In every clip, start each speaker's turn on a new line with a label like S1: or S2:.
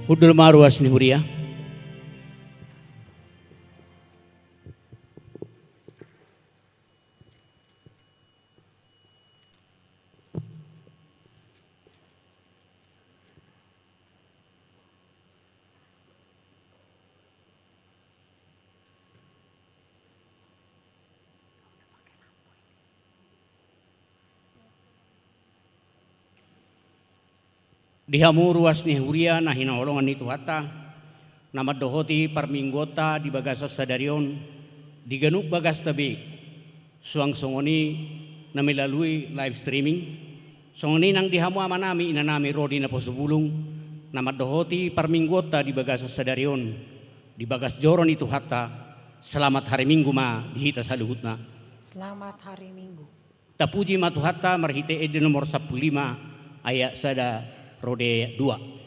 S1: Hudul maruas ni huria. Dihamu ruas ni huria na hinaolongan ni Tuhata nama dohoti parminggota di bagasa sadarion diganuk bagas tabi suang songoni na melalui live streaming songoni nang dihamu amanami inanami rodi na posubulung nama dohoti parminggota di bagasa sadarion di bagas joron itu Tuhata selamat hari Minggu ma dihita saluhutna
S2: Selamat hari Minggu.
S1: tapuji ma Tuhata marhite ede nomor 15 ayat sada Rode 2.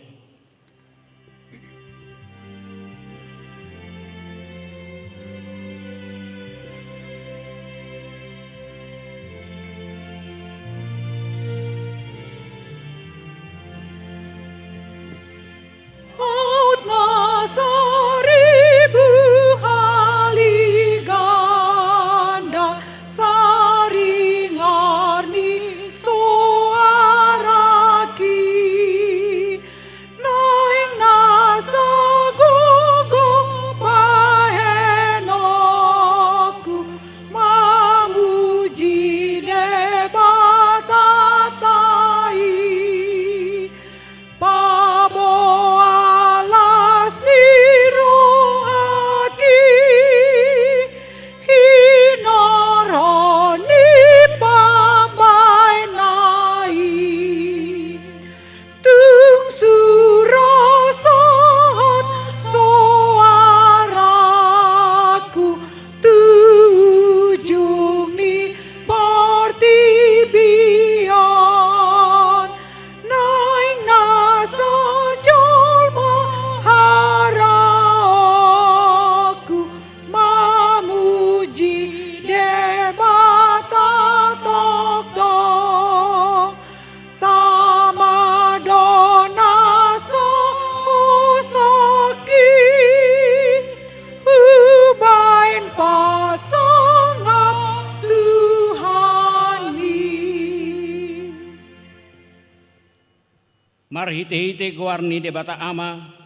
S1: Marhite-hite goarni debata ama,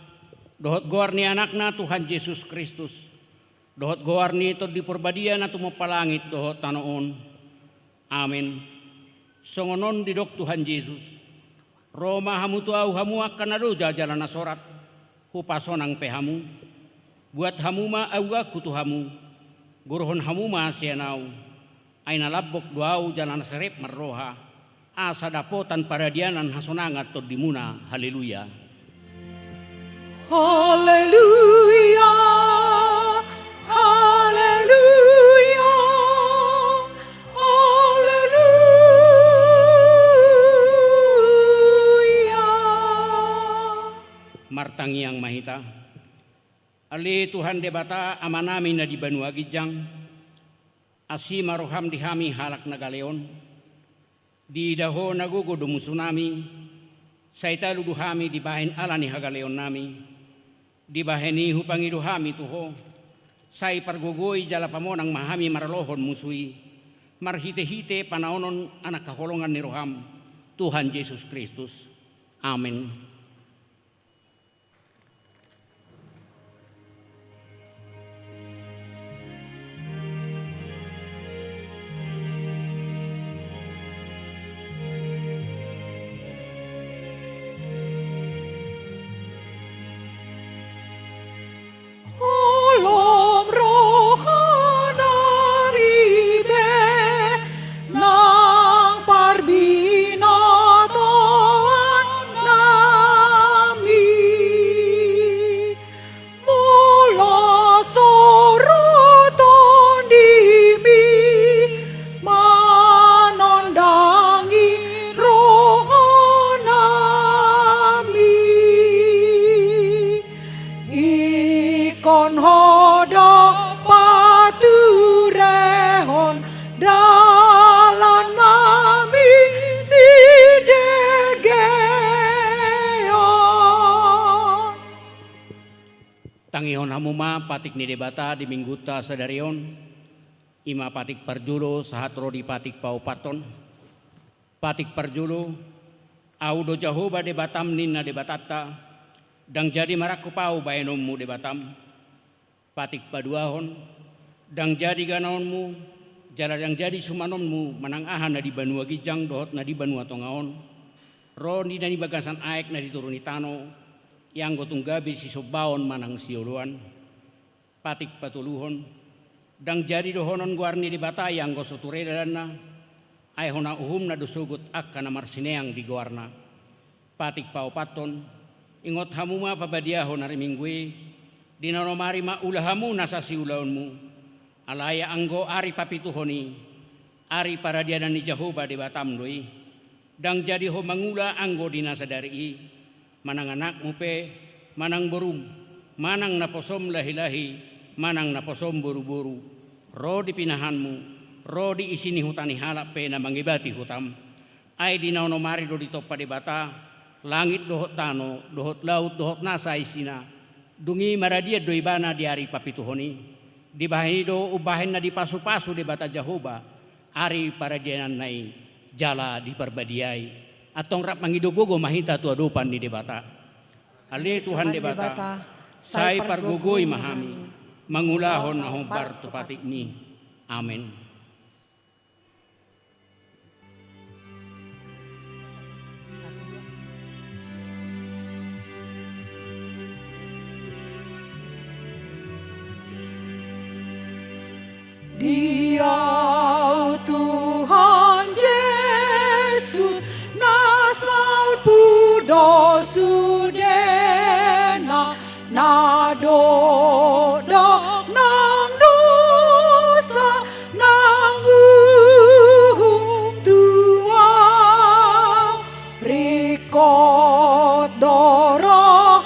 S1: dohot goarni anakna Tuhan Yesus Kristus, dohot goarni itu di perbadian atau mapalangit dohot tanoon. Amin. Songonon didok Tuhan Yesus. Roma hamu tuau hamu akan adoja jalan asorat, hupasonang pehamu. Buat hamu ma auga kutu hamu, guruhon hamu ma sianau. Aina labok duau jalan serep marroha. Asa dapotan paradianan hasonangat to dimuna. Haleluya.
S2: Haleluya. Haleluya. Haleluya.
S1: Martangi yang mahita. Ali Tuhan debata amanami na di Banua Gijang. Asi maroham dihami halak nagaleon. Di daho nagugo dumu tsunami, saita luduhami di bahen alani hagaleon nami, di baheni hupangiduhami tuho, sai pargugoi jala pamonang mahami maralohon musui, marhite-hite panaonon anak kaholongan ni roham, Tuhan Yesus Kristus. Amin.
S2: Nang parbinotoan na
S1: Tangihon hamuma patik ni debata di mingguta sadarion. Ima patik parjulo sahatro di patik paupaton. Patik parjulo audo Jahoba debatam ninna debatata. Dang jadi maraku pau baenommu debatam. Patik paduahon. Dang jadi ganaonmu. Jala yang jadi sumanonmu manang ahan na di banua gijang dohot na di banua tongaon. Roni na di bagasan aek na dituruni tano. Yang gotong gabi si sobaon manang siuluan. Patik patuluhon. Dang jadi dohonon guarni di bata yang gosoture dalana. Ay hona uhum na dusugut akka na marsineang di guarna. Patik paupaton. Ingot hamuma pabadiahon hari minggui. Dinanomari ma ulahamu nasa siulaunmu. Alaya anggo ari papituhoni. Ari paradianan ni Jahoba di batam doi. Dang jadi ho mangula anggo dinasadari. Manang anak mupe, manang borum, manang naposom lahi-lahi, manang naposom buru-buru. Ro di pinahanmu, ro di isini hutani halap pe na mangibati hutam. Ay di naunomari do di topa di bata, langit dohot tano, dohot laut, dohot nasa isina. Dungi maradia do ibana di ari papituhoni. Di bahini do ubahin na di pasu-pasu di bata Jahoba, ari paradianan nai jala di perbadiai. Atong rap mangidogogo mahita tu adupan di debata. Ali Tuhan debata, say pargugoy mahami, mangulahon na humbar tu patik ni. Amen.
S2: Diau Tuhan Yesus nasal pudo sudena nado dok nang dosa nang tuang rikot dorohaku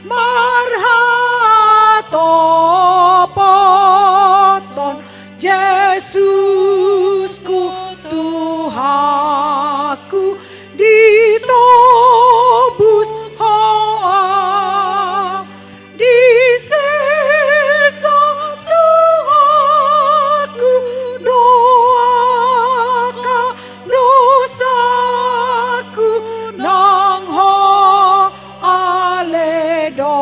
S2: marhatopoton Yesusku Tuhaku ditobus hoam disesa Tuhaku doaka dosaku nang ho aledo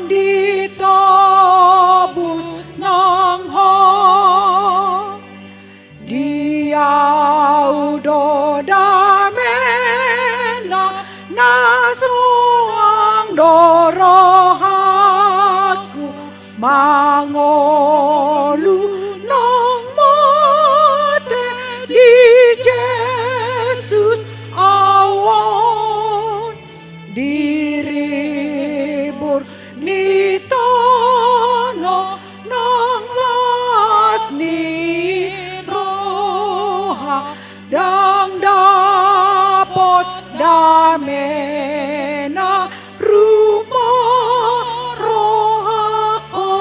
S2: ditobus nang ho diau do damena nasuang dorohaku mangolu nang mate di Yesus awon diribur ni tono nang lasni roha dang dapot damena rumah rohakon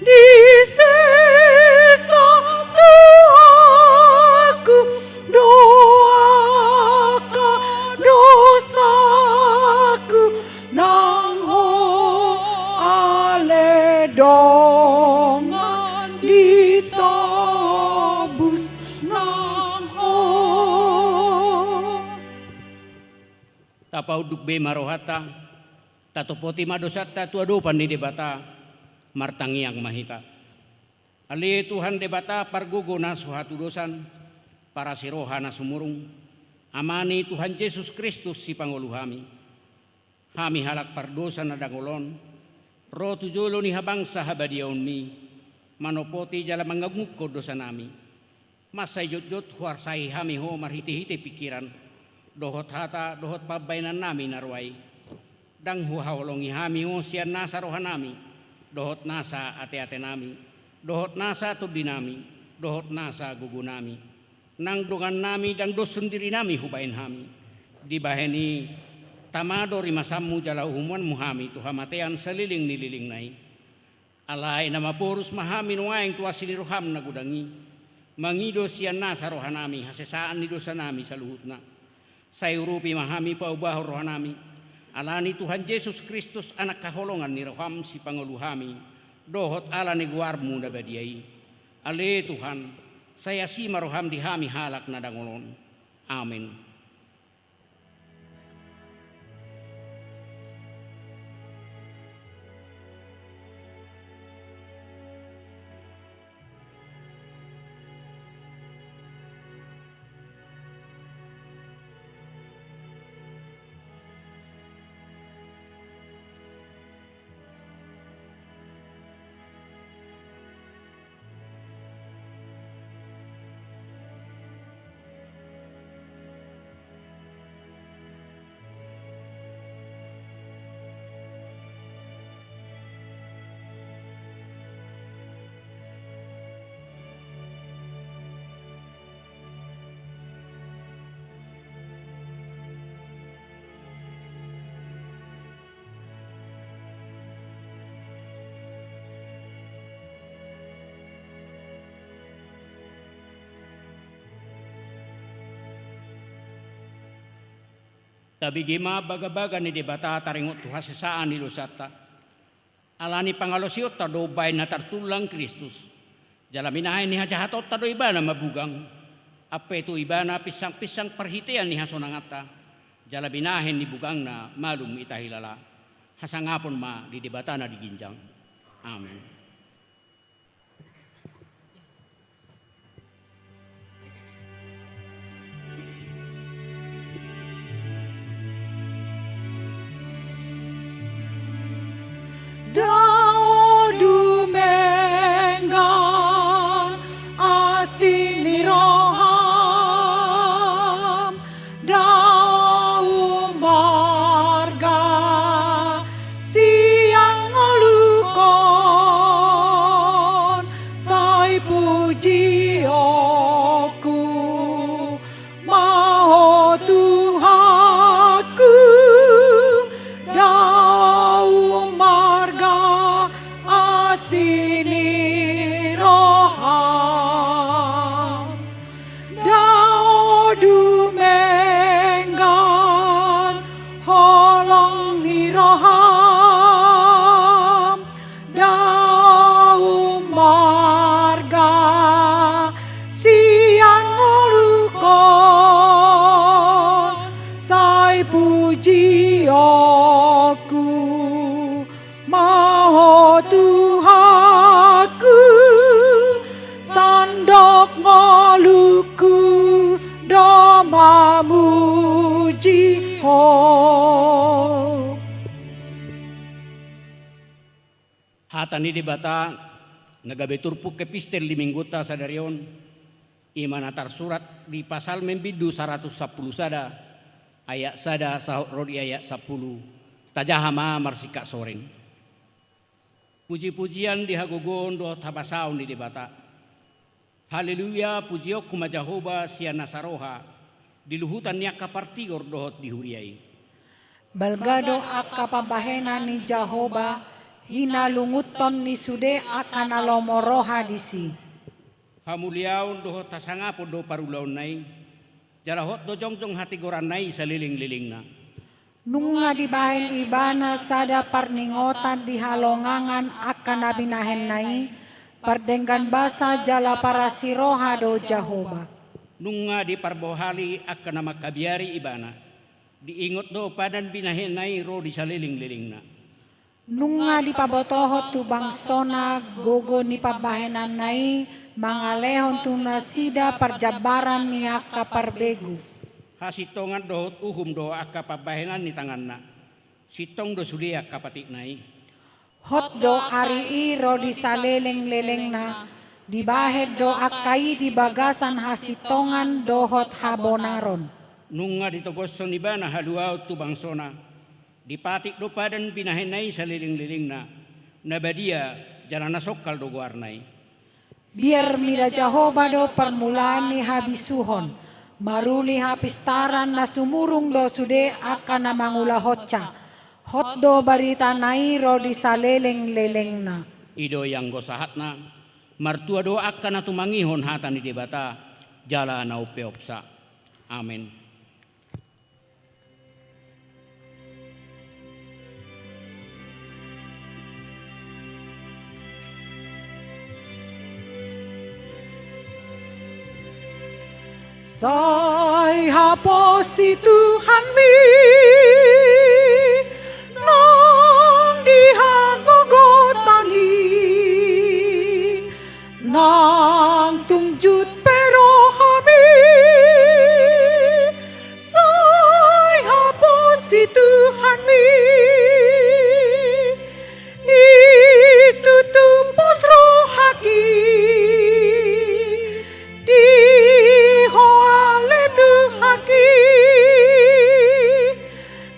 S2: disesa Tuhaku doaka dosaku nang ho aledongan ditobus nang ho.
S1: Tapau dukbe marohata, tatopoti madosata tuadopan di debata, martangiang mahita. Ali Tuhan debata pargugo na suhatu dosan, para siroha na sumurung, amani Tuhan Yesus Kristus si Panguluhami. Hami halak pardosa na dangolon, ro tujulo ni habangsa habadiaon mi, manopoti jala mangaguk ko dosa nami. Masay jot-jot huarsay hami ho marhiti-hiti pikiran, dohot hata dohot pabainan nami narway. Dang huhawlongi hami ho siyan nasa rohan nami, dohot nasa ate-ate nami, dohot nasa tubdi nami, dohot nasa gugu nami. Nang dungan nami dang dosun diri nami hubain hami. Di baheni tamado rimasammu jala umuan muhami tuhamatean saliling nililing nai. Alay na mapurus mahami nuaing tuasini roham na gudangi. Mangido siyan nasa rohan nami, hasesaan ni dosa nami sa luhut na. Sayurupi mahami paubaho rohan nami. Alani Tuhan Yesus Kristus anak kaholongan ni roham si panguluhami, dohot ala ni guarmu na badiay. Ale Tuhan, saya si maroham dihami halak na dangolon. Amin. Tabi gima baga-baga ni debata taringot tu hasisaan ni dosata. Alani pangalosiot tado bay na tartulang Kristus. Jalaminahay ni hajahatot tado iba na mabugang. Ape tu iba na pisang-pisang perhitian ni hasonangata. Jalabinahin ni bugang na malum itahilala. Hasangapon ma di debata na diginjang. Amen.
S2: Dao dumengan asini roham, dao marga siang olukon, sai puji aku maho Tuhanku, dao marga asini roham, dao dumengan holong ni roham, dao marga siang olukon, sai puji aku maho Tuhanku, sandok ngoluku doma muji ho.
S1: Hata ni debata nagabeturpuk kepistel liminggota sadarion imanatar surat di pasal membidu 110 sada ayat sada sahut rodi ayat 10 tajahama marsika soren. Puji-pujian dihagogon do tabasaun di debata. Haleluya pujiok kuma Jehovah sia nasaroha diluhutan niya kapartigor dohot dihuriai.
S2: Balgado akka pambahenan ni Jehovah, hinalunguton ni sude akan alomoroha disi.
S1: Hamuliaun dohot tasangapo do parulaun nai, jalahot do jongjong hati goran nai saliling-liling na.
S2: Nunga dibahen ibana sada parningotan di halongangan akan nabinahen nai, pardenggan basa jala para siroha do Jehovah.
S1: Nunga di parbohali akan nama kabiari ibana, diingot do padan binahen nai ro di saliling-liling na.
S2: Nunga di pabotohot tu bangsona gogo ni pabahenan nai, mangalehon tu nasida parjabaran ni aka parbegu.
S1: Hasitongan dohot uhum do akka pabahenan ni tangan na. Sitong do sulia kapatik nai.
S2: Hot do ari iro di saleleng-leleng na, dibahed do akai di bagasan hasitongan dohot habonaron.
S1: Nunga ditogoson ibana haluaw tu bangsona. Dipatik do padan binahenay sa liling-liling na. Nabadia jalan nasokal do guarnay.
S2: Biar mila Jehovah do permulaan ni habisuhon. Maruli hapistaran na sumurung do sude akan na mangula hotca. Hot do barita nairo di saleleng-leleng na.
S1: Ido yang gosahat na. Martua do akan na tumangihon hata ni debata. Jala na upeopsa. Amin.
S2: Sai haposi Tuhan mi nang dihagogotani nang tungjut pero hami sai haposi Tuhan mi itu tumpus rohaki di hoale Tuhaki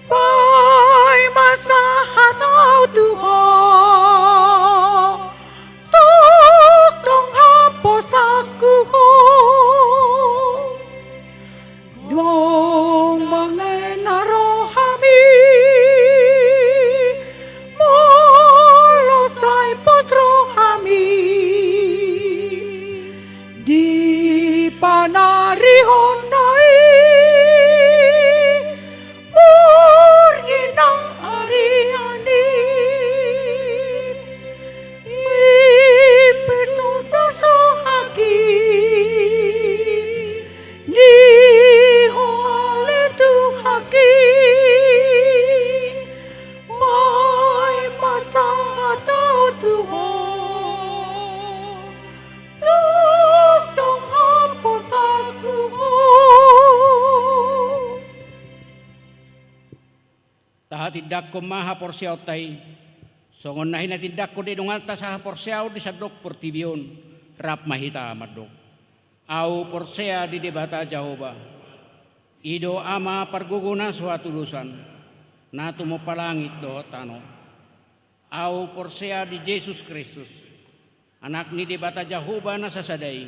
S2: pai masa hatau Tuhan tok tong hapos aku ho dong manena rohami molo sai pos rohami di panari honai murni nang ariani pertuntur sohaki di hoale Tuhaki mai masa atau Tuhan tuk tong hapus aku
S1: Taha tindak ko maha porsiaw tay. Songon nahin na tindak ko dinungal ta sa porsiaw di sadok portibiyon. Rap mahita madok. Au porsea di debata Jehova. Ido ama parguguna suatu tulusan. Na tumupalangit do tano. Au porsea di Jesus Kristus. Anak ni debata Jehova na sasaday.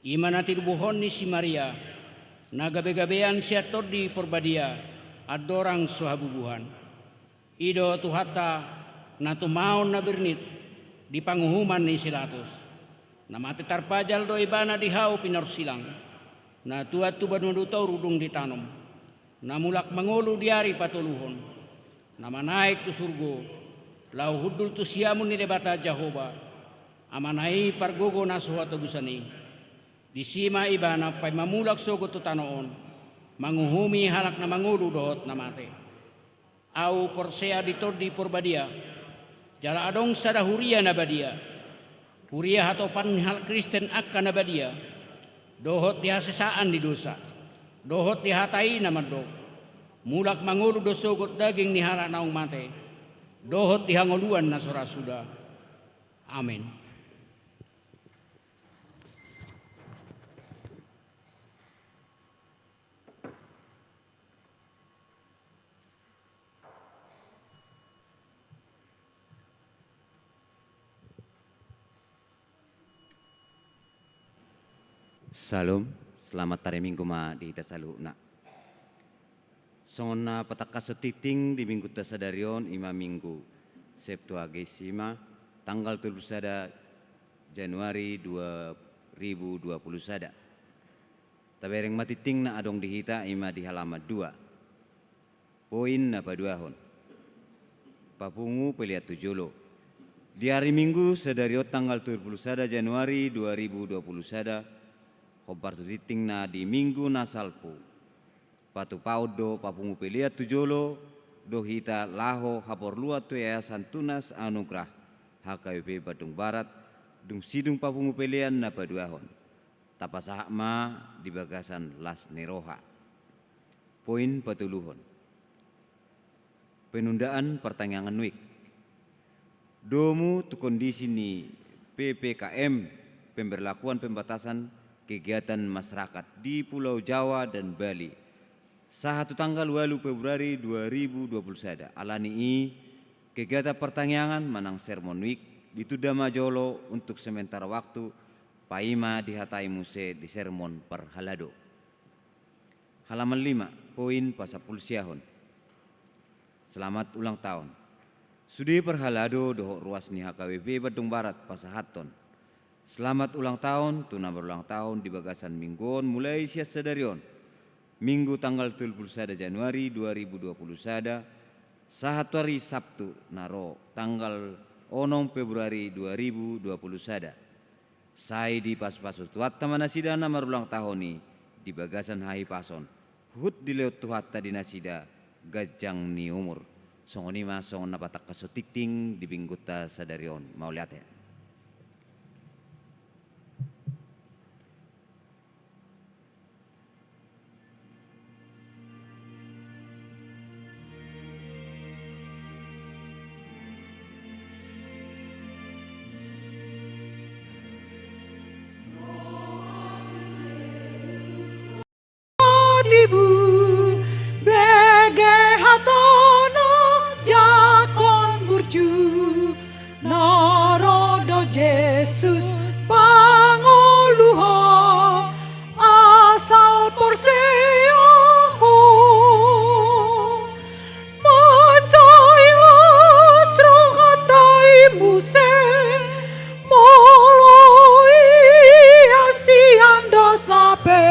S1: Ima na tinubuhon ni si Maria. Nagabe-gabean siya to di porbadia. Adorang suhabubuhan. Ido tuhata na tumaon na birnit di panguhuman ni Silatus. Na matitarpajal do ibana dihaw pinarsilang. Na tuat tuban madutaw rudong ditanom. Na mulak mangulu diari patuluhon. Na manaik tu surgo. Lau hudul tu siamun ni debata Jehova. Amanai pargogo na suhata busani. Di sima ibana pay mamulak sogo tu tanoon. Manguhumi halak na mangulu dohot na mate. Au porsea dito di porbadia. Jala adong sada huria na badia. Huria hatopan hal Kristen akka na badia. Dohot dihasesaan di dosa. Dohot dihatai na madok. Mulak mangulu dosogot daging ni halak naong mate. Dohot dihangoluan na sorasuda. Amin.
S3: Salam, selamat tari minggu ma di ita salu na. Songona pataka setiting di minggu tasadarion ima minggu Septuagesima tanggal 31 Januari 2021. Tabereng matiting na adong dihita ima di halaman 2. Poin na paduahon. Papungu peliat tujolo. Di hari Minggu sadariot tanggal 31 Januari 2021 Khobar tu titing na di minggu nasalpu. Patu paudo papungu pelia tujolo dohita laho hapor lua tu yayasan tunas anugrah HKBP Badung Barat dung sidung papungu pelian na paduahon. Tapasahma di bagasan Las Neroha. Poin patuluhon. Penundaan pertanyaan week. Domu tu kondisi ni PPKM pemberlakuan pembatasan kegiatan masyarakat di Pulau Jawa dan Bali. Satu tanggal 8 Februari 2021. Alani kegiatan pertanyaan manang sermon week di Tudama Jolo untuk sementara waktu paima dihatai muse di sermon perhalado. Halaman 5, poin pasapul siahon. Selamat ulang tahun. Sudi perhalado dohok ruas ni HKBP Badung Barat pasahaton. Selamat ulang tahun, tuna berulang tahun di bagasan mingguon mulai sia sadarion. Minggu tanggal 31 Januari 2021, sahatu hari Sabtu naro tanggal 6 Februari 2021. Sai di pas-pasu tuat taman sidana marulang tahun ni di bagasan hai pason hut di leut tuhat tadi nasida gajang ni umur songoni ma songon napatak kasotikting di binggutta sadarion mau lihat ya.
S2: Tibu bege hatono jakon burju narodo Jesus pangoluho asal porseahu macailas rohatai muse moloi asiando sape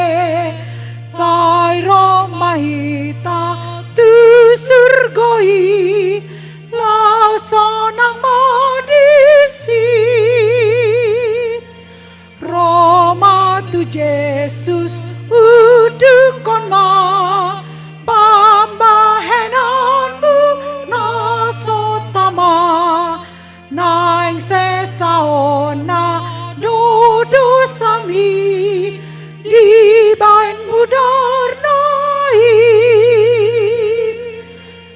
S2: Sairo mahita tu surgoi lausonang madisi Roma tu Jesus udukon ma pambahenanmu nasotama naing sesaona dudu sami di bain mudar naim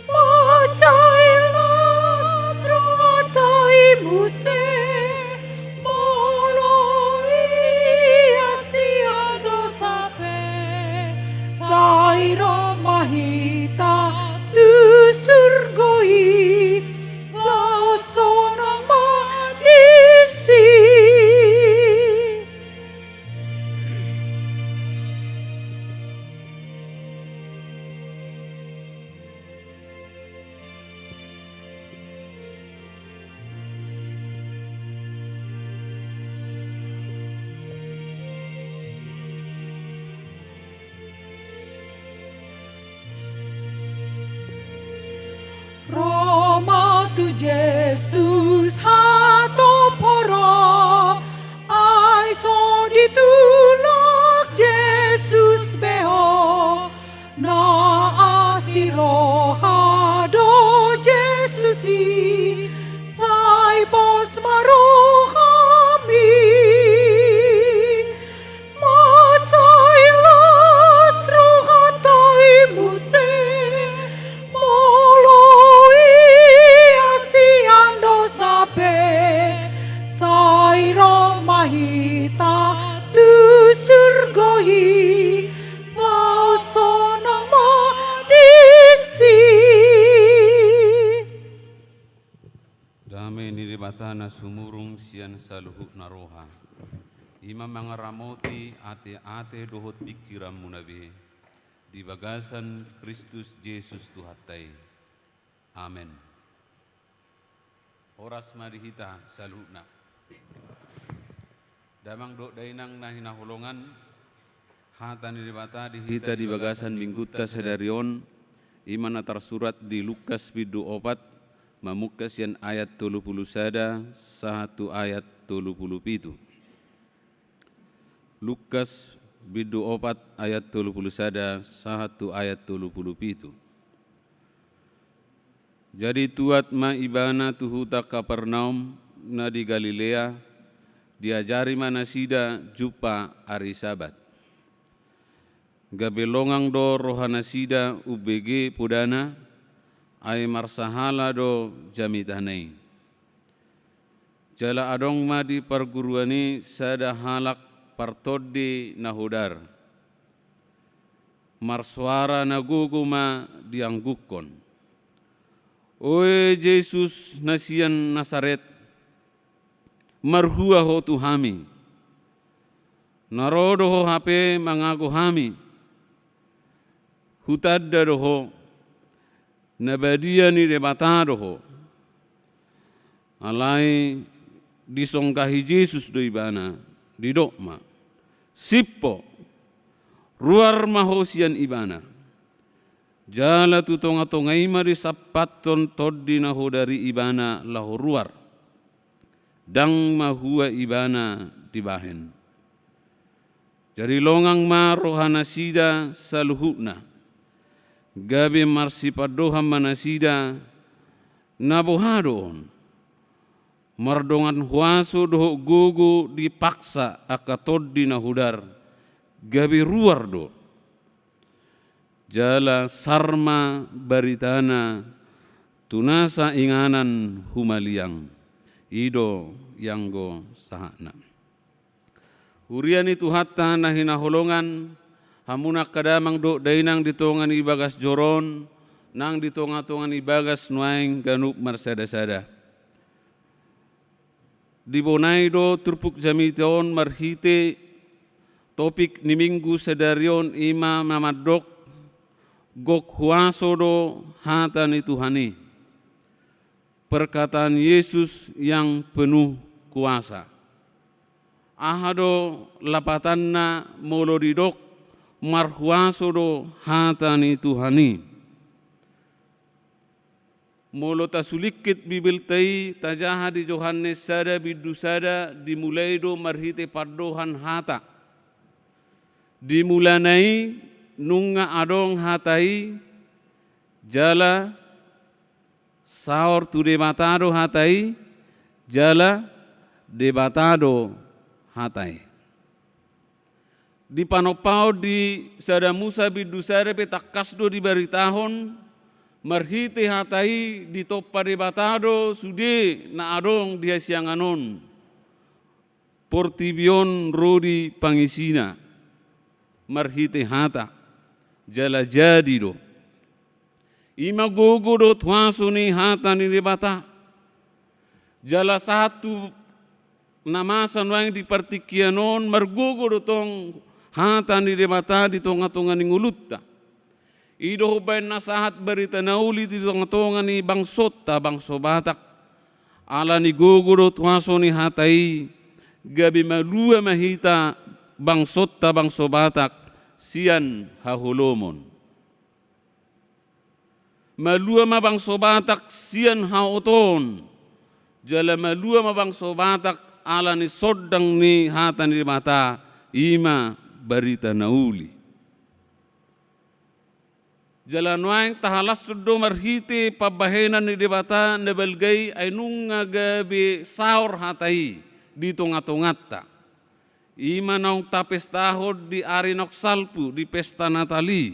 S2: macailas rohatai muse moloi asiado sape sairo mahita tu surgoi lausonang madisi Roma tu Jesus hato poro ai so ditulak Jesus beho na asiro hado Jesusi sai pos marohami macailas rohatai muse moloi asiando sape sairo mahita tu surgoi lausonang madisi
S4: Dame niribatana sumurung sian saluhuk naroha. Ima mangaramoti ate-ate dohot pikiran munabi. Di bagasan Kristus Yesus Tuhatai. Amin. Oras marihita saluhna. Damang dok dainang nahina holongan. Hata niribata dihita di bagasan minggutta sedarion. Iman atar surat di Lukas bidu opat. Mamukas yan ayat 30 sada, satu ayat 37. Lukas bidu opat ayat 30 sada, satu ayat 37. Jadi tuat ma ibana tuhuta Kapernaum na di Galilea, diajari manasida jupa ari sabat. Gabelongang do rohana sida UBG pudana, ay marsahala do jamitanai. Jala adong ma di perguruani sada halak partodi nahudar. Marsuara naguguma dianggukon. Oe Yesus nasian Nasaret, marhua ho tuhami. Narodo ho hape mangago hami. Hutadda doho nabadia ni rebatadoho alai disongkahi Yesus do ibana didokma sippo ruar mahosian ibana jala tu tonga-tongai mari sapaton toddina hodari ibana lahu ruar dang mahua ibana dibahen Jari longang ma rohana sida saluhutna. Gabi marsipadoha manasida nabohadon. Mardongan huaso doho gogo dipaksa akatod di nahudar. Gabi ruar do. Jala sarma baritana tunasa inganan humaliang. Ido yanggo sahana. Urian itu hatta na hinaholongan, hamunak kadamang do dainang ditongan ibagas joron, nang ditonga-tongan ibagas nuaing ganup marsada-sada. Dibonai do turpuk jamiton marhite, topik ni minggu sedarion ima mamadok, gok huaso do hata ni Tuhani. Perkataan Yesus yang penuh kuasa. Ahado lapatanna molodidok marhuaso do hatani Tuhani. Molo tasulikit bibiltai tajaha di Yohanes sada bidu sada dimulai do marhite padohan hata. Dimulanai nunga adong hatai jala saor tu debatado hatai jala debatado hatai. Di panopau di sada Musa bidu sada petakasdo di baritahon marhite hatai di topa debatado sude na adong dia sianganon portibion rodi pangisina marhite hata jala jadi do ima gogo do tuaso ni hata ni debata jala satu namasa nuang di partikianon margogo do tong hata ni debata di tonga-tonga ni ngulutta. Ido hubain nasahat berita nauli di tonga-tonga ni bangsota bangso batak. Ala ni gogo do tuaso ni hatai gabi malua mahita bangsota bangso batak sian hahulomon. Malua ma bangso batak sian haoton. Jala malua ma bangso batak ala ni sodang ni hata ni mata ima barita nauli. Jalan waing tahalas do marhite pabahenan ni debata nebelgai ay nunga gabi saur hatai di tonga-tongata. Ima naung tapestahod di arinok salpu di pesta Natali.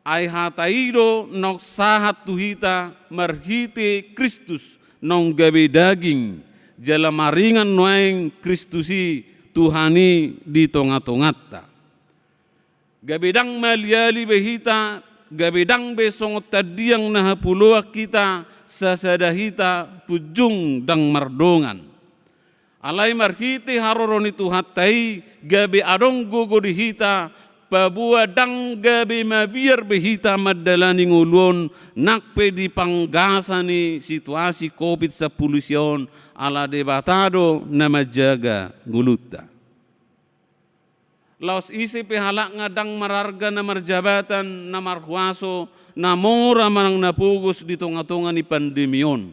S4: Ay hatai do nok sahat tuhita marhite Kristus nong gabi daging. Jala maringan nuaing Kristusi Tuhani di tonga-tongata. Gabedang maliali behita, gabedang besongot tadiang nahapuloa kita sasadahita pujung dang mardongan. Alai marhite haroroni tuhatai gabe adong gogo dihita pabua dang gabe mabiar behita madalani ngulon nakpe di panggasani situasi COVID-19 ala debatado na majaga nguluta. Laos isi pihalak ngadang mararga na marjabatan na marhuaso na mora manang napugos di tunga-tunga ni pandemion.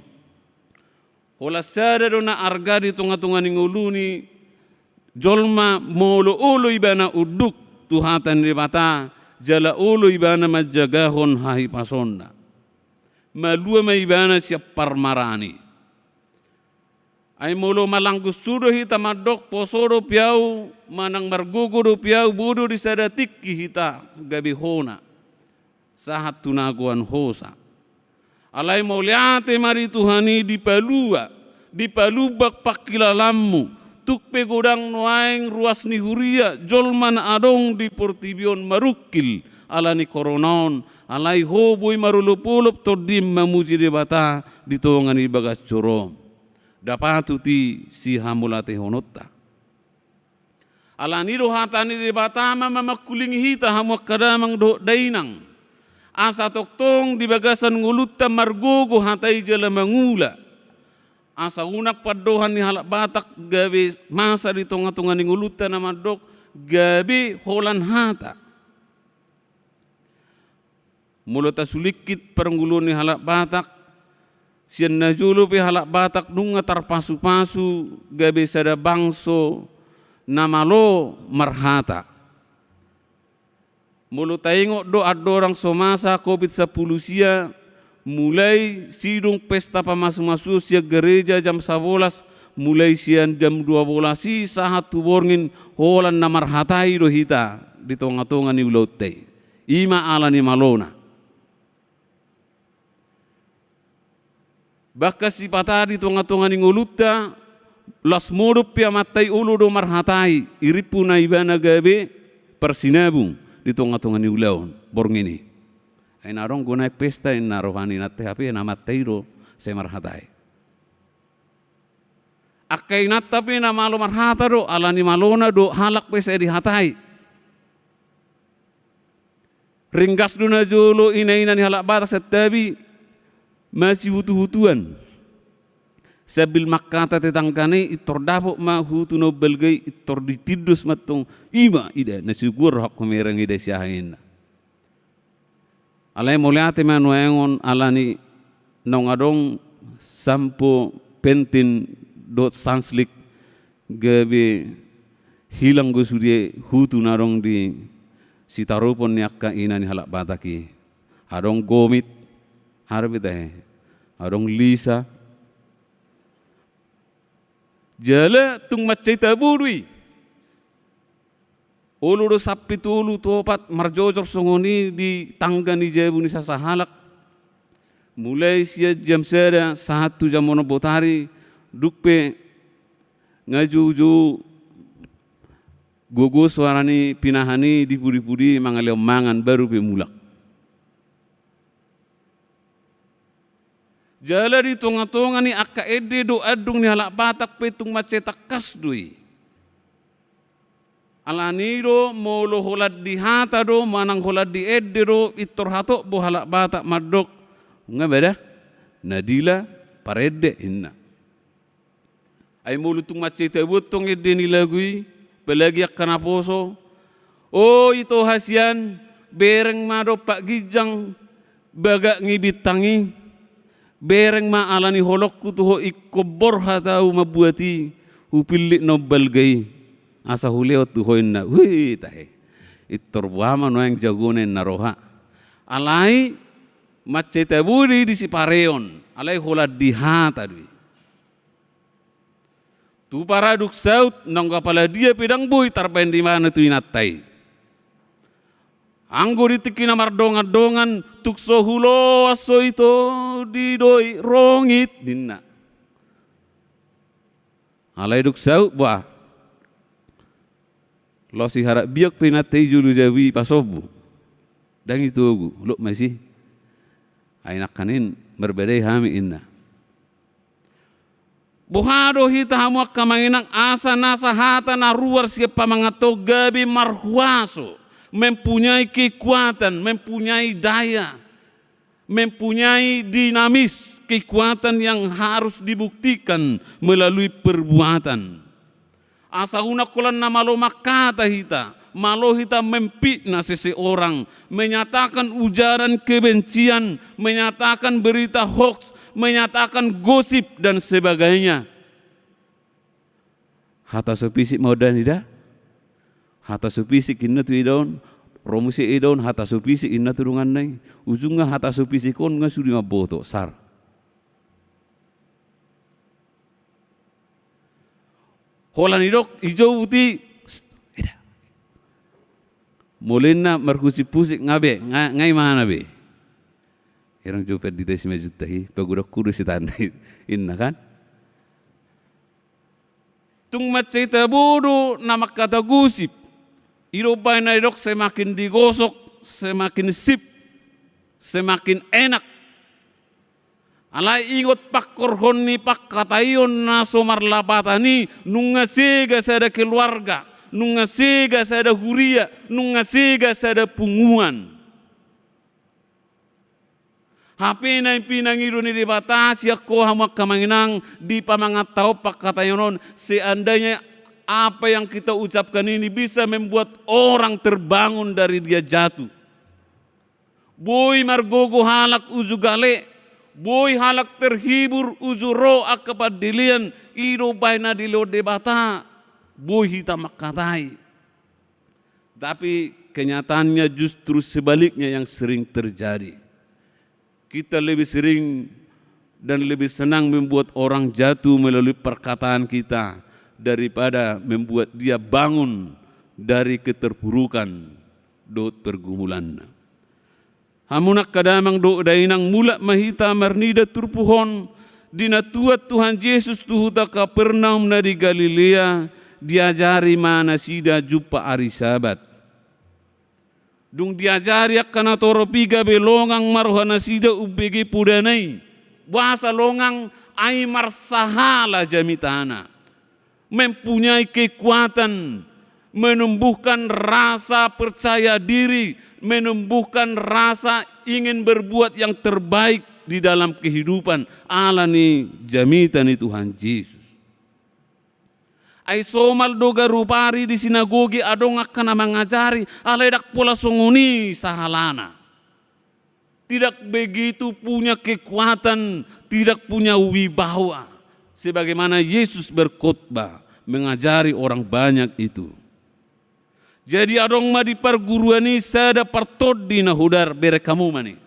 S4: Hula sada do na arga di tunga-tunga ni nguluni jolma molo ulo iba na uduk tuhatan ni bata jala ulo ibana majagahon hahi pasonda. Malua ma ibana siap parmarani. Ay molo malanggus sudo hita madok posoro piau manang margugo do piau budo di sadatik hita gabi hona. Sahat tunaguan hosa. Alay mauliate mari Tuhani di palubak pakilalammu. Tukpe godang nuaing ruas ni huria jolman adong di portibion marukil ala ni koronon alai hoboi marulupulup todim mamuji debata di tongan ibagas corom dapatuti si hamulate honotta ala ni do hatani debata mamakuling hita hamuak kadamang do dainang asa toktong di bagasan ngulutta margogo hatai jala mangula. Asa unak padohan ni halak batak gabi masa di tonga-tonga ni ngulutan na madok gabi holan hata. Mulata sulikit paranggulun ni halak batak sian najulu pi halak batak nunga tarpasu-pasu gabi sada bangso namalo marhata. Mulu tengok do ada orang somasa COVID-10 sia mulai sidung pesta pamasu-masu sia gereja jam 11 mulai sian jam 12 si sahatu borngin holan na marhatai do hita di tonga-tonga ni ulote. Ima ala ni malona. Baka si patadi tonga-tonga ni nguluta las modup pia matai ulu do marhatai iripu na ibana gabe persinabung di tonga-tonga ni ulaon borngini. Ay narong gunay pesta in narohani nate hapi na matai do se marhatai. Akai natapi na malo marhata do ala ni malona do halak pesa di hatai. Ringgas do na jolo ina-ina ni halak batas setabi masih hutu-hutuan. Sabil makata tetangkane itor dapok ma hutu no belgai itor ditidus matong ima ida nasugur hak kumerang ida siahin. Alai moliate manuengon alani nongadong sampo pentin dot sanslik gabe hilang gosudie hutu narong di sitaropon yakka ina ni halak bataki. Adong gomit harbitahe adong lisa jala tung macai taburi ulu do sapi tulu topat marjojor songoni di tangga ni jabu ni sasahalak mulai sia jam seda 1 jam mono botari dukpe ngajuju gogo suarani pinahani di pudi-pudi mangaleo mangan baru pe mulak. Jala di tonga-tonga ni akka ede do adung ni halak batak petung macetak kas dui. Alaniro molo holad di hata do manang holad di ede do itor hatok bo halak batak madok. Nga beda? Nadila parede inna. Ay molo tung maceta butong ede ni lagui pelagi akkana poso. Oh ito hasian bereng mado pak gijang baga ngibit tangi. Bereng ma alani holokku tuho ikobor hatau mabuati upillik no balgai asa huleo tuho inna hui tahe itor buama no yang jagone naroha alai maceta budi di sipareon alai holad diha tadi tu paraduk saut nang kapala dia pedang boy tarpen di mana tu inatai anggo ditiki na mardongan-dongan tukso hulo aso ito di doi rongit dinna. Alai duk sau ba. Lo si harap biak pinatay julu jawi pasobu. Dan itu gu lo masih. Ainak kanin berbedai hami inna. Buhado hita hamu kamanginang asa nasa hata na ruar siapa mangato gabi marhuaso. Mempunyai kekuatan, mempunyai daya, mempunyai dinamis, kekuatan yang harus dibuktikan melalui perbuatan. Asa unakulan na malo makata hita, malo hita mempitnah seseorang, menyatakan ujaran kebencian, menyatakan berita hoax, menyatakan gosip dan sebagainya. Hata sepisik mau dan tidak? Hata supisik inna tu idon, romusi idon hata supisik inna turungan nai, ujungnya hata supisik kon nga suri maboto sar. Holan idok hijau uti, ida. Molena markusi pusik ngabe, ngai mana be? Irang jupet di desi majutahi, pagudak kudu si tandai inna kan? Tung maceta bodo nama kata gusip. Irobay na idok semakin digosok, semakin sip, semakin enak. Alay ingot pakkorhon ni pakkatayon na somarlabatani nunga sega sada keluarga, nunga sega sada huria, nunga sega sada punguan. Hape na pinangiro ni dibatasi ako hamak kamanginang di pamangatao pakkatayonon seandainya apa yang kita ucapkan ini bisa membuat orang terbangun dari dia jatuh. Boy margogo halak uju gale, boy halak terhibur uju ro akapadilian iro baina dilo debata. boy hita makatai. Tapi kenyataannya justru sebaliknya yang sering terjadi. Kita lebih sering dan lebih senang membuat orang jatuh melalui perkataan kita daripada membuat dia bangun dari keterpurukan dot pergumulan. Hamunak kadamang do dainang mula mahita marnida turpuhon dina tuat Tuhan Yesus tuhuta Kapernaum na di Galilea diajari mana sida jumpa hari Sabat. Dung diajari akan atoropiga belongang marohana sida ubege pudanai. Bahasa longang ay marsahala jamitana. Mempunyai kekuatan, menumbuhkan rasa percaya diri, menumbuhkan rasa ingin berbuat yang terbaik di dalam kehidupan. Alani jamitani Tuhan Yesus. Ay somal doga rupari di sinagogi adong akan mengajari aledak pola songuni sahalana. Tidak begitu punya kekuatan, tidak punya wibawa. Sebagaimana Yesus berkhotbah mengajari orang banyak itu. Jadi adong ma di perguruan ini sada partod di nahudar berekamu mani.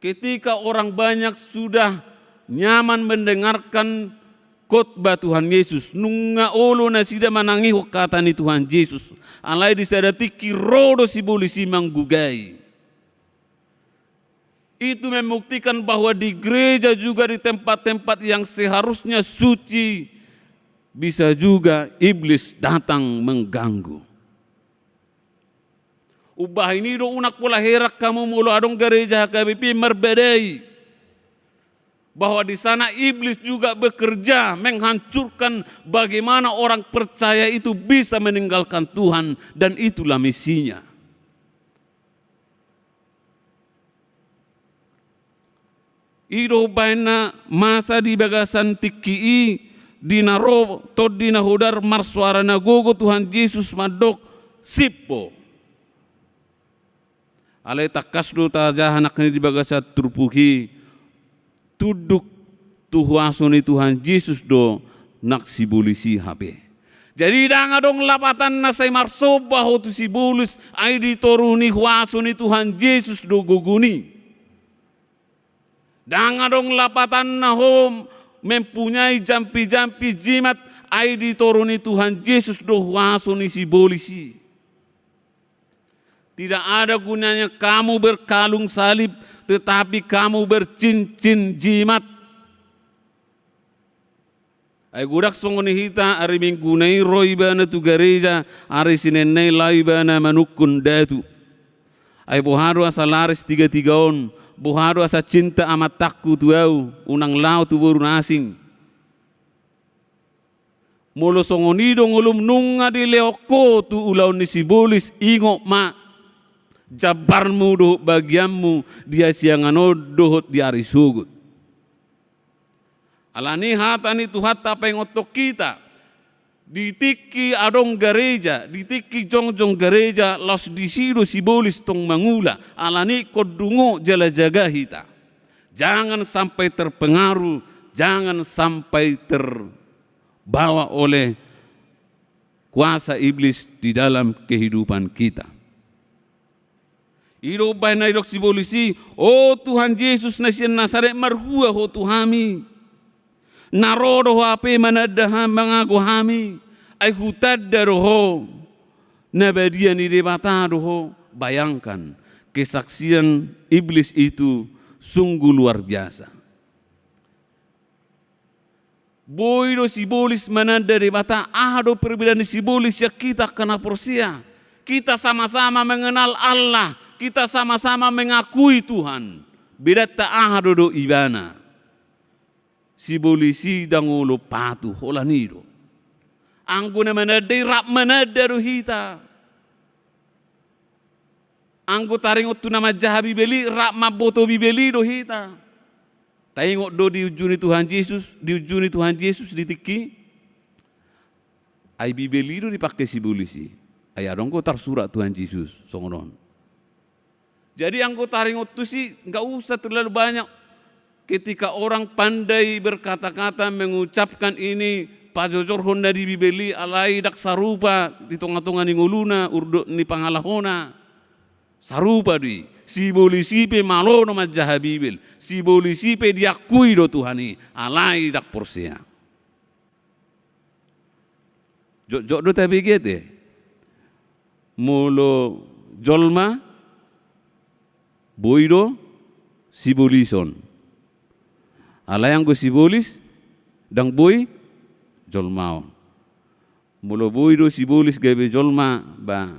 S4: Ketika orang banyak sudah nyaman mendengarkan khotbah Tuhan Yesus, nunga olo na sida manangi hokatani Tuhan Yesus. Alai disadati kirodo si polisi manggugai. Itu membuktikan bahwa di gereja juga di tempat-tempat yang seharusnya suci bisa juga iblis datang mengganggu. Ubah ini do unak pola herak kamu mulu adong gereja KBP merbedai. Bahwa di sana iblis juga bekerja menghancurkan bagaimana orang percaya itu bisa meninggalkan Tuhan, dan itulah misinya. Iro baina masa di bagasan tiki dinaro tod dinahudar marsuara nagogo Tuhan Yesus madok sipo. Alai takasdo ta jahanak ni di bagasa turpuki tuduk tuhuasoni Tuhan Yesus do nak sibulisi habe. Jadi dang adong lapatan na say marsoba ho tu sibulis ay di toruni huasoni Tuhan Yesus do guguni. Dang adong lapatan na ho mempunyai jampi-jampi jimat ay di toruni Tuhan Yesus do huasoni sibulisi. Tidak ada gunanya kamu berkalung salib, tetapi kamu bercincin jimat. Ay gudak songoni hita ari minggu nai roi bana tu gereja, ari sinen nai lai bana manukun datu. Ay bohado asa laris 3 on, bohado asa cinta amat takku tuau, unang lau tu burun asing. Molo songoni dong ulum nunga di leoko tu ulau ni sibulis ingok ma. Jabarmu doh bagianmu dia siangano dohot di hari sugut. Alani hatani tu hatta pengotok kita. Ditiki adong gereja, ditiki jongjong gereja los disido sibolis tong mangula. Alani kodungo jala jaga hita. Jangan sampai terpengaruh, jangan sampai terbawa oleh kuasa iblis di dalam kehidupan kita. Iro bay na idok sibolisi, oh Tuhan Yesus na siya Nazaret marhua ho tuhami. Narodo ho ape manadahan mga gohami, ay hutad daro ho, nabadian irebatado ho. Bayangkan, kesaksian iblis itu sungguh luar biasa. Boydo sibolis manada rebata, ahdo perbedaan sibolis ya kita kena porsia. Kita sama-sama mengenal Allah. Kita sama-sama mengakui Tuhan. Beda ta'ahado do ibana. Sibolisi dangulo patu holanido. Anggo na manada rap manada do hita. Anggo taringot tu nama jaha bibeli rap maboto bibeli do hita. Taingot do diujuni Tuhan Yesus ditiki. Ay bibeli do dipakai sibolisi. Ay adong ko tarsurat Tuhan Yesus songonon. Jadi anggota ringot itu sih nggak usah terlalu banyak. Ketika orang pandai berkata-kata mengucapkan ini pajojorhon na di bibeli alai dak sarupa di tonga-tonga ni nguluna urdo ni pangalahona sarupa di simbolisipe malono majjaha bibel simbolisipe diakui do Tuhani alai dak porsea jok do tabi gete molo jolma boido simbolison alai yang go simbolis dang boy jolmao molo boido simbolis gabe jolma ba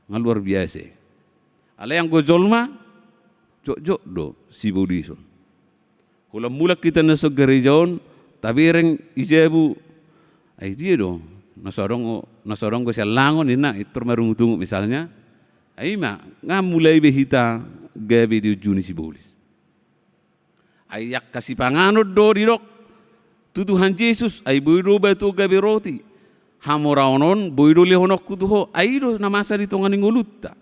S4: ngaluar biasa ala yang go jolma jok do simbolison kula mulak kita nasok gerejaon tabireng ijabu ai dia do nasorong go sialangon ina itur marungutungu misalnya ai ma ngamulai behita gabe di juni simbolis ai yak kasih panganod do dirok Tuhan Yesus ay boido batu gabe roti hamoraonon boido lehonok kutuho aido namasa dito nga ningulutta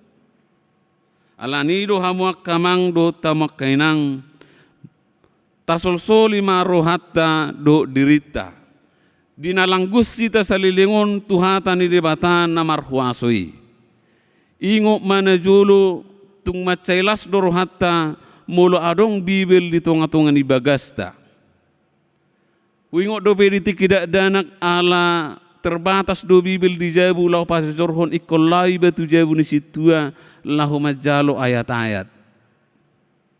S4: alanido hamuak kamang do tamak kainang tasolsoli marohatta do dirita dinalanggus sita salilingon tuhatan ni debatan na marhuasoi ingo manajulu tung macailas do rohatta molo adong bibel di tonga-tonga ni bagasta Wingok do periti kidak danak ala terbatas do bibel di jabu lau pasajorhon ikolai batu jabu ni situa lahu majalo ayat-ayat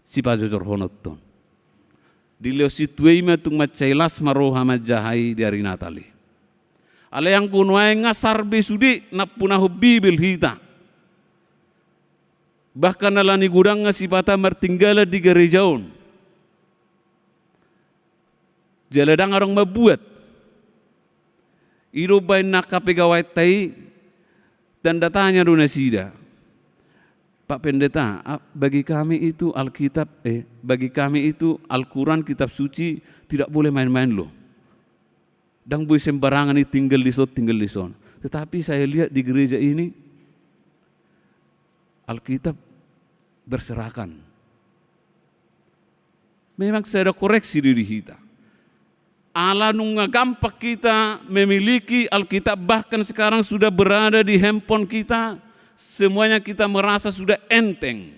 S4: si pasajorhon otton di leo situai matung macailas maroha majahai dari natali ala yang kunuai ngasar besudi napunahu bibel hita bahkan alani gudang ngasipata martinggala di gerejaon jaladang orang membuat irobain nak pegawai tai dan datanya donasida Pak Pendeta bagi kami itu Alkitab bagi kami itu Al-Quran kitab suci tidak boleh main-main loh dan boleh sembarangan ini tinggal di son tetapi saya lihat di gereja ini Alkitab berserakan memang saya ada koreksi diri kita Allah nunga gampak kita memiliki Alkitab bahkan sekarang sudah berada di handphone kita semuanya kita merasa sudah enteng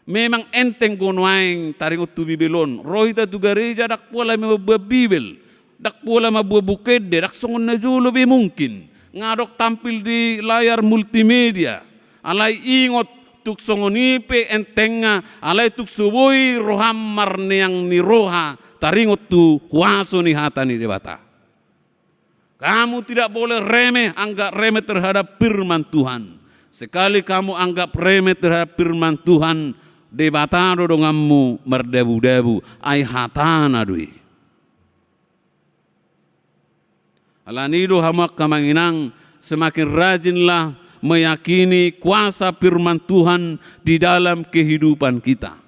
S4: memang enteng gonoaing taringot tu bibelon rohita tu gereja dak pola membuat bibel dak pola membuat bukede dak songon najulo be mungkin ngadok tampil di layar multimedia alai ingot tuk songonipe entenga alai tuk suboi roham marne yang ni roha taringot tu kuaso ni hata ni debata. Kamu tidak boleh anggap remeh terhadap firman Tuhan. Sekali kamu anggap remeh terhadap firman Tuhan, debata do dongamu merdebu-debu ai hatana dui. Alanido hamak kamanginang semakin rajinlah meyakini kuasa firman Tuhan di dalam kehidupan kita.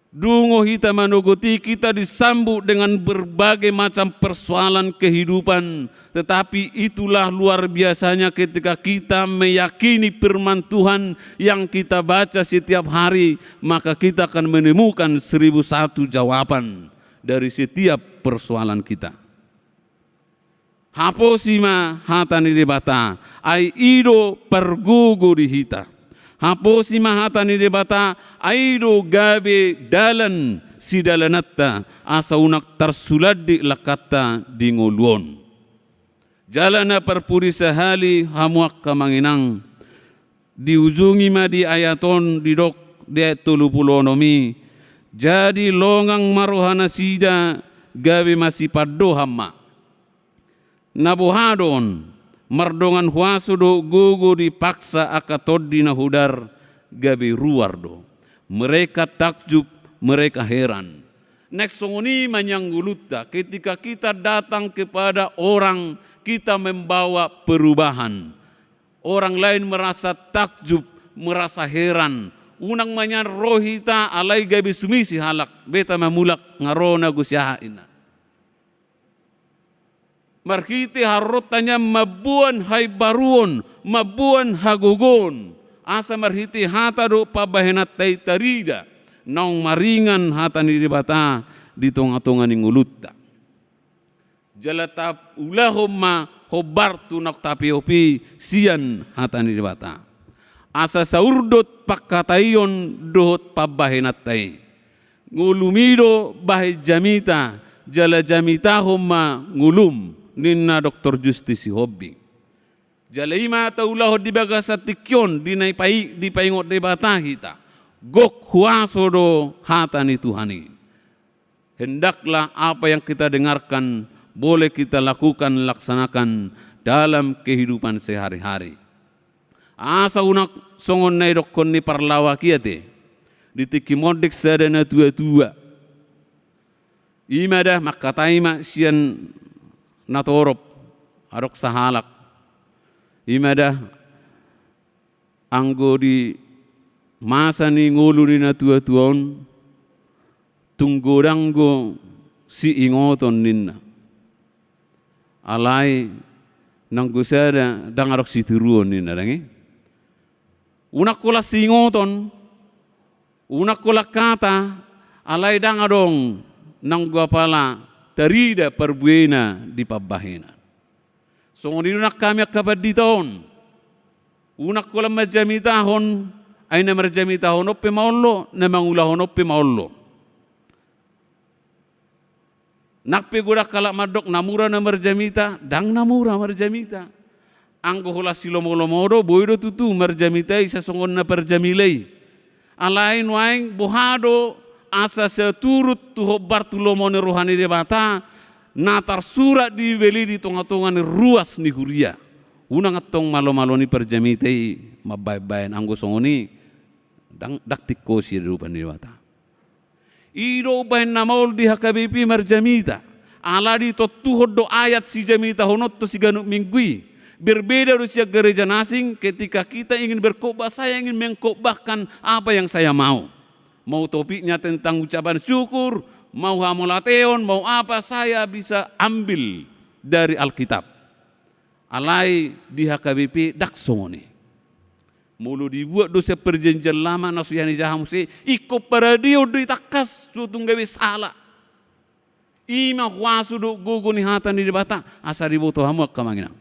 S4: Dungo hita manogoti kita disambut dengan berbagai macam persoalan kehidupan. Tetapi itulah luar biasanya ketika kita meyakini firman Tuhan yang kita baca setiap hari. Maka kita akan menemukan 1001 jawaban dari setiap persoalan kita. Haposima hatani debata ai ido pergugu di hita. Haposi mahata ni debata aido gabe dalan si dalanatta asa unak tarsuladi lakata di ngoluon. Jalana perpuri sehali hamuak kamanginang diujungi ma di ayaton di dok de tulupulonomi jadi longang marohana sida gabe masih paddo hamma nabuhadon mardongan huasu do gugu dipaksa akatod di nahudar gabi ruar do. Mereka takjub, mereka heran. Next songoni manyangguluta ketika kita datang kepada orang kita membawa perubahan. Orang lain merasa takjub, merasa heran. Unang manyan rohita alai gabi sumisi halak beta mamulak ngarona gusyahaina. Marhiti harotanya mabuan hai baruon, mabuan hagugon. Asa marhiti hata do pabahenat tai tarida. Nong maringan hata ni dibata di tonga-tonga ni ngulutta. Jalatap ulahumma hobartu nak tapiopi sian hatani debata. Asa saurdot pakatayon dohot pabahenatai. Ngulumido bahe jamita jala jamita homma ngulum ninna Dr. Justisi Hobbing. Jala ima taulah di bagasa tikyon di paingot debata kita. Gok huaso do hatani Tuhani. Hendaklah apa yang kita dengarkan boleh kita lakukan, laksanakan dalam kehidupan sehari-hari. Asa unak songon nai dokon ni parlawa kiate. Ditikimodik sadana tua-tua. Imadah makataima sian natorop arok sahalak. Imadah anggo di masa ni ngulu ni na tua-tuaon tunggoranggo si ingoton ninna. Alai nang gusada dangarok si turuon ninna dangi. Unak kula si ingoton, unak kula kata, alai dangadong nang guapala tarida perbuena di pabahena. Songon nak kami akabad di tahun. Unak kula majamitahon, ay na marjamitahon oppe maullo, na mangulahon oppe maullo. Nakpe gura kalak madok namura na marjamita, dang namura marjamita. Anggo hula silomolomodo, boydo tutu marjamita isa songon na perjamilay. Alain waing bohado asa seturut tuho bartulomone rohani debata, natar surat dibeli di tonga-tonga ni ruas ni huria. Unang atong malo-malo ni perjamitay mabay-bayan anggo songoni daktik ko siya rupan ni debata. Iro bahin na maul di hakabipi marjamita. Ala di tuhod do ayat si jamita honot to si ganuk minggui. Berbeda do siya gereja nasing ketika kita ingin berkhotbah, saya ingin mengkhotbahkan apa yang saya mau. Mau topiknya tentang ucapan syukur, mau hamolateon, mau apa saya bisa ambil dari Alkitab. Alai di HKBP daksongoni. Mulu dibuat dosa perjanjian lama nasuyani jahamuse iko paradio do itakas sutung gawe salah. Ima huasu do gugu ni hatan di debata asari boto hamu kamanginang.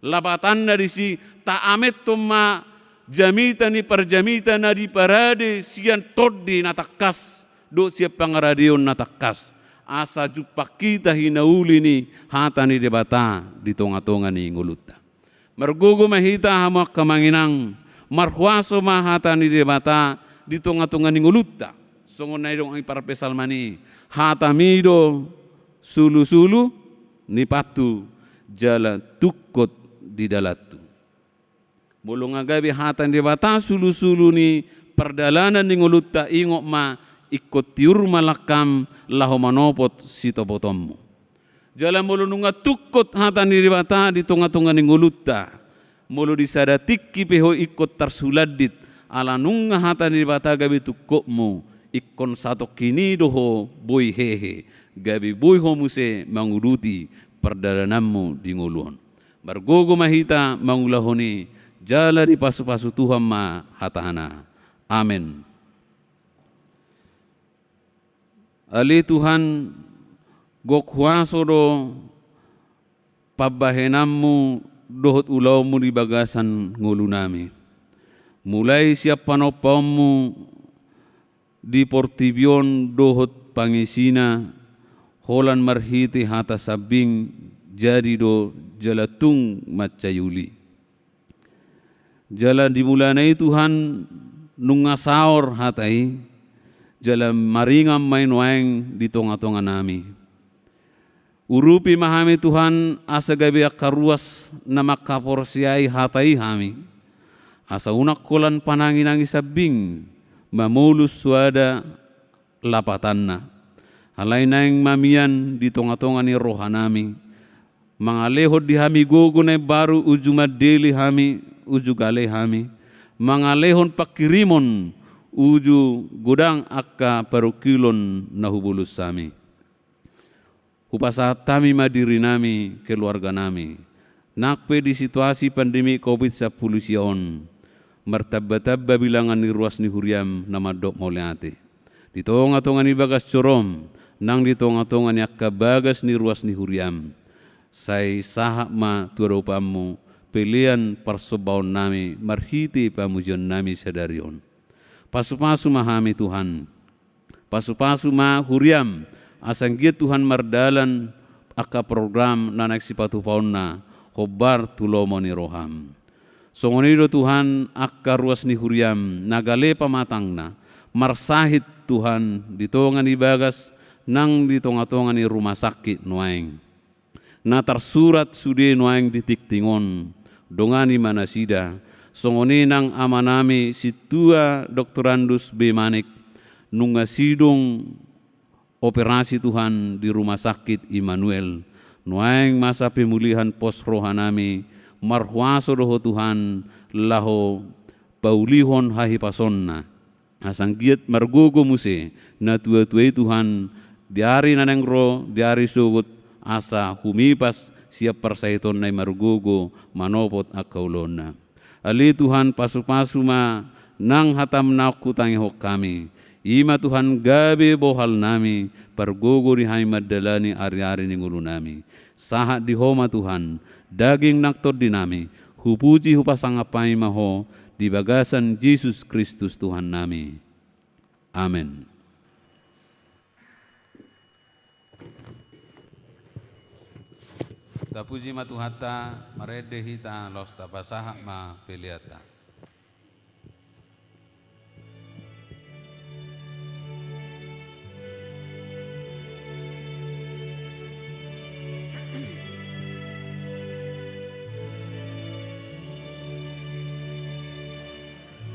S4: Labatan dari si taamet toma jamita ni perjamita na di parade sian todi natakas do siap pangaradio natakas. Asa jupak kita hinauli ni hatan di debata di tonga-tonga ni nguluta. Mergugu mahita hamu kamanginang marhuaso mahata ni debata di tonga-tonga ni nguluta. Songon na idong ang parapesal mani hatamido sulu-sulu ni patu jala tukot di dalatu. Mulung agabi hata ni debata sulu-sulu ni perdalanan ni nguluta ingok ma ikut tiur malakam laho manopot sitopotommu. Jalan mulu nunga tukot hata ni debata di tonga-tonga ni nguluta. Mulu disadatik kipeho ikut tersuladit ala nunga hata ni debata gabi tukokmu ikon satu kini doho boy hehe gabi boy homuse manguluti perdalanammu di nguluon. Bargogo mahita mangulahoni jala di pasu-pasu Tuhan ma hatahana. Amin. Ali Tuhan gok huaso do pabahenammu dohot ulaumu di bagasan ngulu nami. Mulai siap panopammu di Portibion dohot pangisina holan marhiti hata sabing jadi do jalatung macayuli. Jalan dimulanai Tuhan nungasaor hatai jalan maringam main waeng di tonga-tonga nami. Urupi mahami Tuhan asa gabi akaruas na makaporsiai hatai hami. Asa unak kolan pananginangi sabing mamulus suada lapatanna. Halay naing mamian di tonga-tonga ni rohanami. Mangalehod di hami gogo na baru uju madeli hami uju gale hami. Mangalehon pakirimon uju godang akka parukilon nahubulus sami. Upasa tami madiri nami keluarga nami. Nakpe di situasi pandemi COVID-19 siyon. Martabba-tabba bilangan ni ruas ni huriam nama dok moliate. Di tonga-tonga ni bagas corom. nang di tonga-tonga ni akka bagas ni ruas ni huriam. Sai saha ma tuaropamu pilihan persobaon nami marhiti pamujon nami sadarion. Pasu-pasu mahami Tuhan. Pasu-pasu ma huriam asanggiat Tuhan mardalan akka program nanak sipatu pauna hobar tulomoni roham. Songonido Tuhan akka ruas ni huriam nagale pamatangna marsahit Tuhan di tongan ibagas nang di tonga-tonga ni rumah sakit nuaing. Na tersurat sude nuaing di tiktingon dongani manasida songoni nang amanami situa doktorandus Bemanik nunga sidong operasi Tuhan di rumah sakit Immanuel. Nuaing masa pemulihan pos rohanami marhuaso doho Tuhan laho paulihon hahipasonna. Asanggiat margogo muse na tua-tuai Tuhan diari naneng ro diari sugut asa humipas siap persaiton nai margogo manopot akaulona. Ali Tuhan pasu-pasu ma nang hatam naku tangi hok kami. Ima Tuhan gabe bohal nami pargogo di hai madalani ari-ari ni ngulu nami. Sahat di homa Tuhan daging naktor di nami hupuji hupasangapai maho di bagasan Yesus Kristus Tuhan nami. Amin. Tapuji ma Tuhata marede hita los tapasaha ma peliata.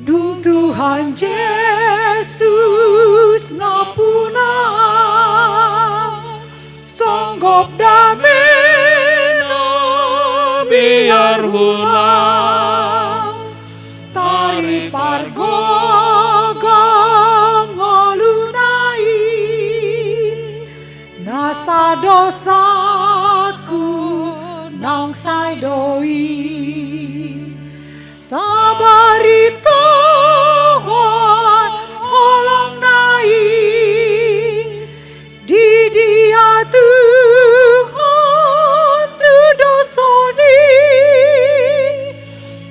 S2: Dung Tuhan Yesus ngapuna songgop damena biar hulang tari pargogang ngolunai nasa dosaku nang sai doi tabari Tuhan holong nai di dia Tuhan tu dosoni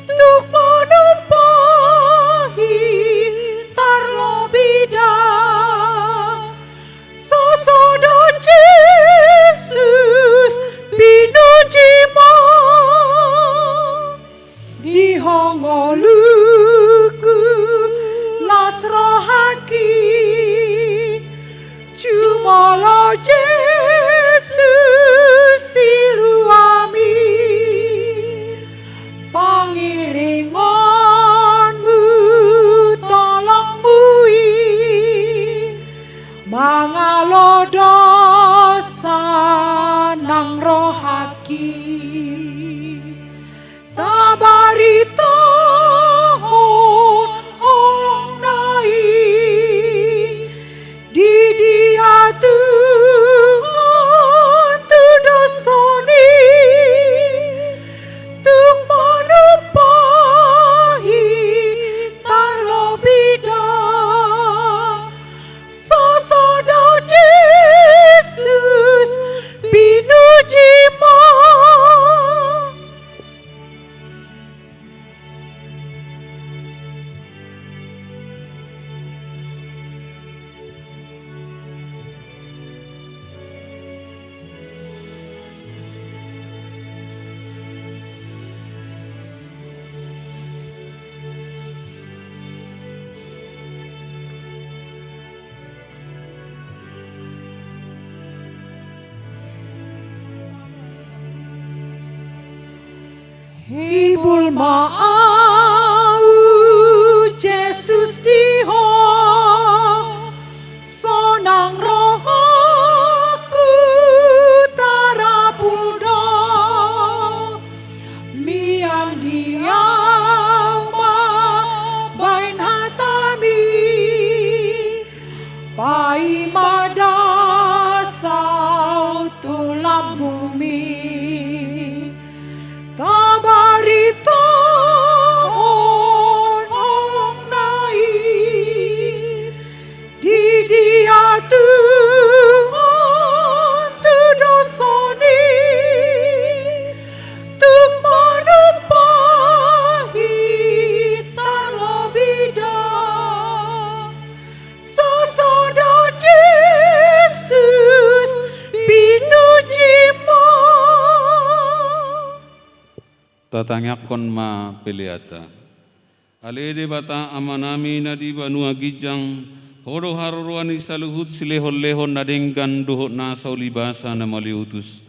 S2: tuk menumpahi tarlobida sosodo Yesus pinujima di hongoluku lasrohaki cumala Yesus siluami pangiringanmu tolongmui mangalo dosa nang rohaki tabari Tuhan holong nai di dia Tuhan tu dosoni tuk menumpahi tarlobida sosodo Yesus pinujima. Ibul ma'au Yesus diho sonang rohaku tarapuldo mian diau ma bain hatami pai madasau tulang bumi tabari Tuhan
S4: tatangakon ma peleata. Alede bata amanami nadi banua gijang horo haruruani saluhut silehon-lehon nadenggan dohot nasau libasa na maliutus.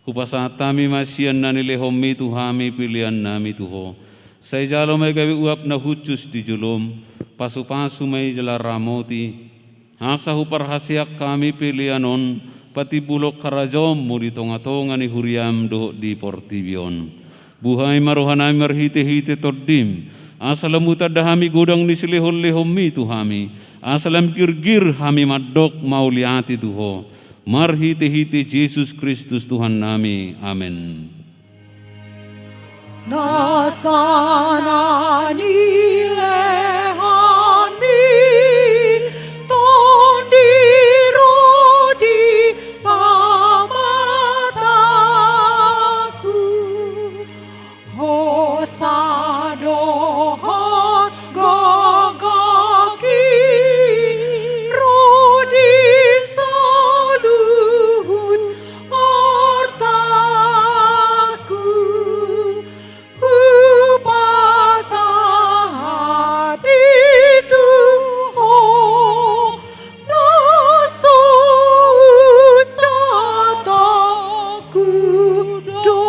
S4: Hupasatami masian nani lehomi tuhami pilihan nami tuho. Saya jalo may gawi uap na hucus di julum. Pasu-pasu may jala ramoti. Asa huparhasiak kami pilihanon. Pati bulok karajom mo di tonga-tonga ni huriam dohot di portibion. Buhay maruhanay marhite-hite tordim. Asalam utadahami godang ni silehon-lehomi tuhami. Asalam gir-gir hami madok mauliati tuho. Marhite-hite Yesus Kristus Tuhan nami. Amin.
S2: Nasana nilehan mi tondiro di pamataku hosadohot gogaki rodi saluhut ortaku upasahati tuho naso ucataku do.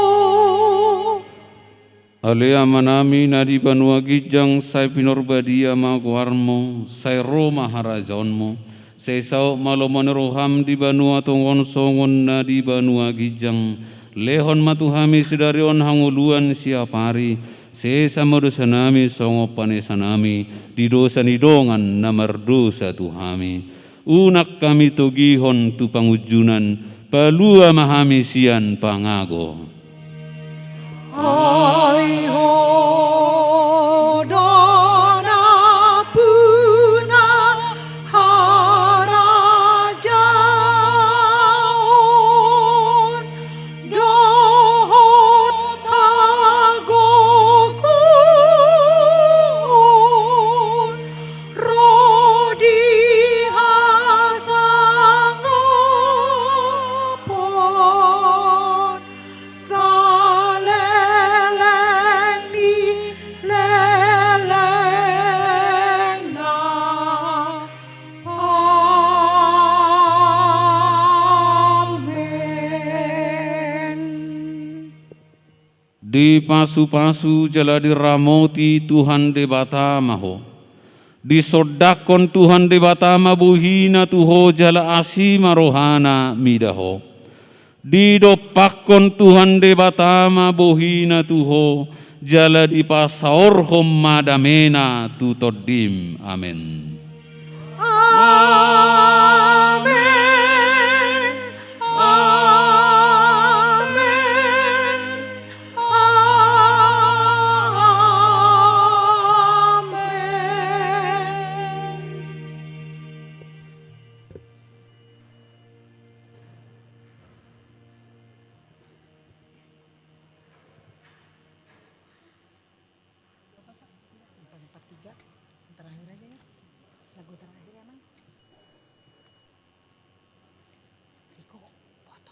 S4: Alea manami nadi banua gijang sai pinorbadia maguarmo sai Roma harajonmo sai sau malomone roham di banua tongon songon nadi banua gijang lehon matuhami sedarion hanguluan siapari se samodosanami songo panesanami di dosa nidongan namar dosa tuhami unak kami togihon tu pangujunan palua mahami sian pangago.
S2: Ai ho dona puna harajaon dohot agokun rodi hasangapon saleleng ni leleng na amin.
S4: Di pasu-pasu jala diramoti Tuhan de batamaho. Di sodakon Tuhan de batama buhina tuho jala asima rohana midaho. Di dopakon Tuhan de batama buhina tuho jala di pasaorhom madamena tu todim. Amin.
S2: Amin.